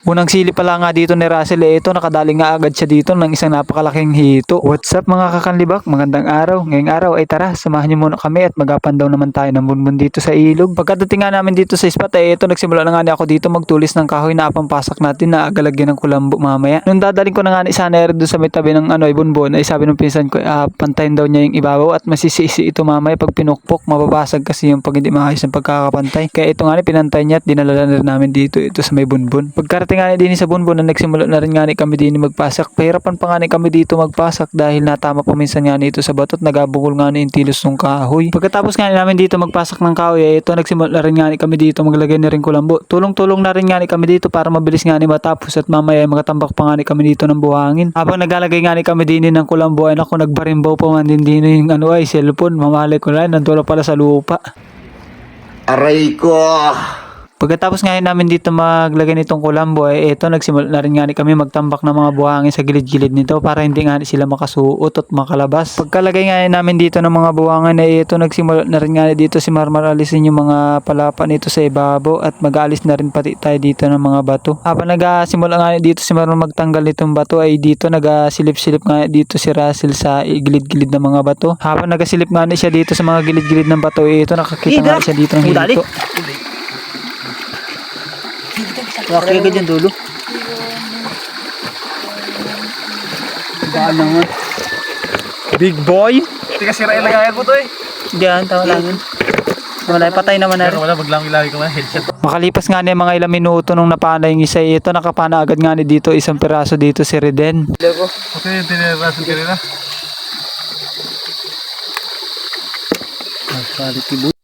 Unang sili pala nga dito ni Russell ito nakadali nga agad siya dito ng isang napakalaking hito. What's up mga kakanlibak? Magandang araw. Ngayong araw ay tara, samahan niyo muna kami at magapan daw naman tayo ng bunbun dito sa ilog. Pagkadating nga namin dito sa spot ay ito nagsimula na nga ako dito magtulis ng kahoy na apampasak natin na agalagyan ng kulambo mamaya. Nung dadaling ko na nga ni sana doon sa may tabi ng ay bunbun ay sabi ng pinsan ko pantayin daw niya yung ibabaw at masisisi ito mamaya pag pinukpok mababasag kasi yung pag hindi maayos ng pagkakapantay. Kaya ito nga pinantay niya at dinala na rin namin dito ito sa may bunbun. Pagkarating nga din sa bunbun na nagsimula na rin nga kami din magpasak. Pahirapan pa nga kami dito magpasak dahil natama pa minsan nga ito sa batot nagabukol nga yung tilos ng kahoy. Pagkatapos nga namin dito magpasak ng kahoy ay ito nagsimula na rin nga kami dito maglagay na rin kulambo. Tulong-tulong na rin nga kami dito para mabilis nga matapos at mamaya magatambak pa nga kami dito ng buhangin. Habang naglalagay nga kami din ng kulambo ay naku nagbarimbaw pa man din yung cellphone. Mamalay ko na nandun pala sa lupa. Aray ko! Pagkatapos nga namin dito maglagay nitong kulambo ay ito nagsimula na rin nga kami magtambak ng mga buhangin sa gilid-gilid nito para hindi nga sila makasuot at makalabas. Pagkalagay nga namin dito ng mga buhangin ay ito nagsimula na rin nga dito si Marmar alisin yung mga palapa nito sa ibabaw at mag-aalis na rin pati tayo dito ng mga bato. Habang nagsimula nga dito si Marmar magtanggal nitong bato ay dito nagasilip-silip nga dito si Russell sa gilid-gilid ng mga bato. Habang nagasilip nga siya dito sa mga gilid-gilid ng bato ay ito nakakita nga siya dito ng hito. Wakil agad yung dulo. Baan naman. Big boy! Hindi kasi ilagayan ko to eh. Diyan, tawa lang yun. Wala, patay naman na rin. Wala, maglang-ilagay ko na headshot. Makalipas nga mga ilang minuto nung napana yung isa ito, nakapana agad nga dito isang piraso dito si Reden. Okay, yung tinirasan kanina. Quality boot.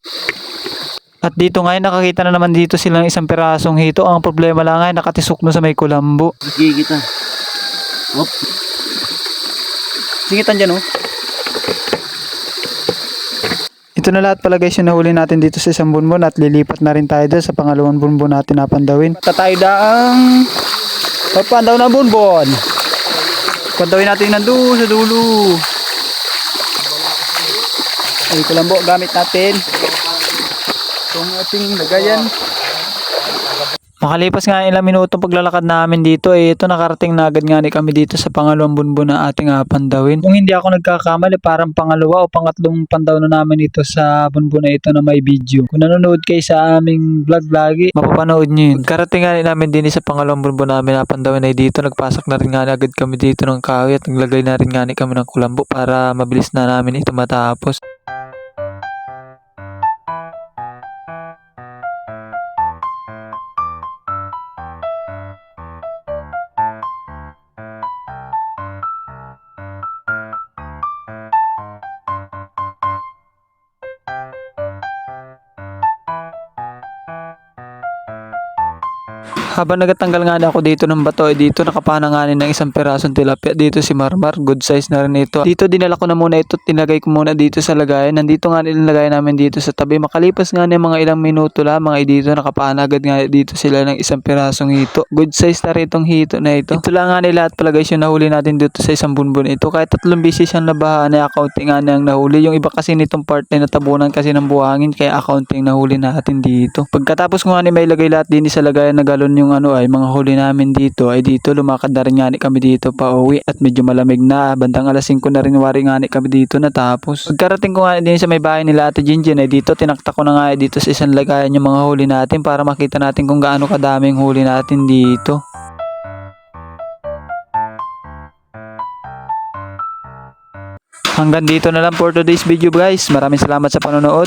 At dito nga nakakita na naman dito silang isang pirasong hito. Ang problema lang nga nakatisok na sa may kulambo. Sige kita. Hop. Sige dyan oh. Ito na lahat pala guys yung nahuli natin dito sa isang bunbun at lilipat na rin tayo doon sa pangalawang bunbun natin na pandawin. Tatay daang pandaw na bunbun. Pandawin natin nandun sa dulo. Ay kulambo gamit natin. Itong ating lagayan. Makalipas nga ilang minuto paglalakad namin dito ito nakarating na agad nga kami dito sa pangalawang bunbun na ating pandawin. Kung hindi ako nagkakamali parang pangalawa o pangatlong pandaw na namin ito sa bunbun na ito na may video. Kung nanonood kayo sa aming vlog lagi mapapanood nyo yun. Karating nga namin din sa pangalawang bunbun namin na pandawin ay dito nagpasak na rin nga agad kami dito ng kahoy at naglagay na rin nga kami ng kulambo para mabilis na namin ito matapos. Habang nagatanggal nga ako dito ng bato, dito nakapana nga ng isang perasong tilapia. Dito si Marmar, good size na rin ito. Dito dinala ko na muna ito, tinagay ko muna dito sa lagayan. Nandito nga nilagay namin dito sa tabi. Makalipas nga ng mga ilang minuto lamang ay dito nakapana agad nga dito sila ng isang perasong hito. Good size na rin itong hito na ito. Ito lang nga nila at pala guys yung nahuli natin dito sa isang bunbun ito. Kahit 3 beses siyang nabaha na accounting nga niyang nahuli. Yung iba kasi nitong part na natabunan kasi ng buhangin kaya accounting nahuli natin dito. Pagkatapos ko nga may lagay lahat din sa lagayan na galon yung ay mga huli namin dito ay dito lumakad na rin nga kami dito pa uwi at medyo malamig na bandang alas 5 na rin wari nga kami dito natapos. Pagkarating ko nga din sa may bahay nila Ate Jinjin ay dito tinaktak ko na nga dito sa isang lagayan yung mga huli natin para makita natin kung gaano kadaming huli natin dito. Hanggang dito na lang for today's video guys. Maraming salamat sa panonood.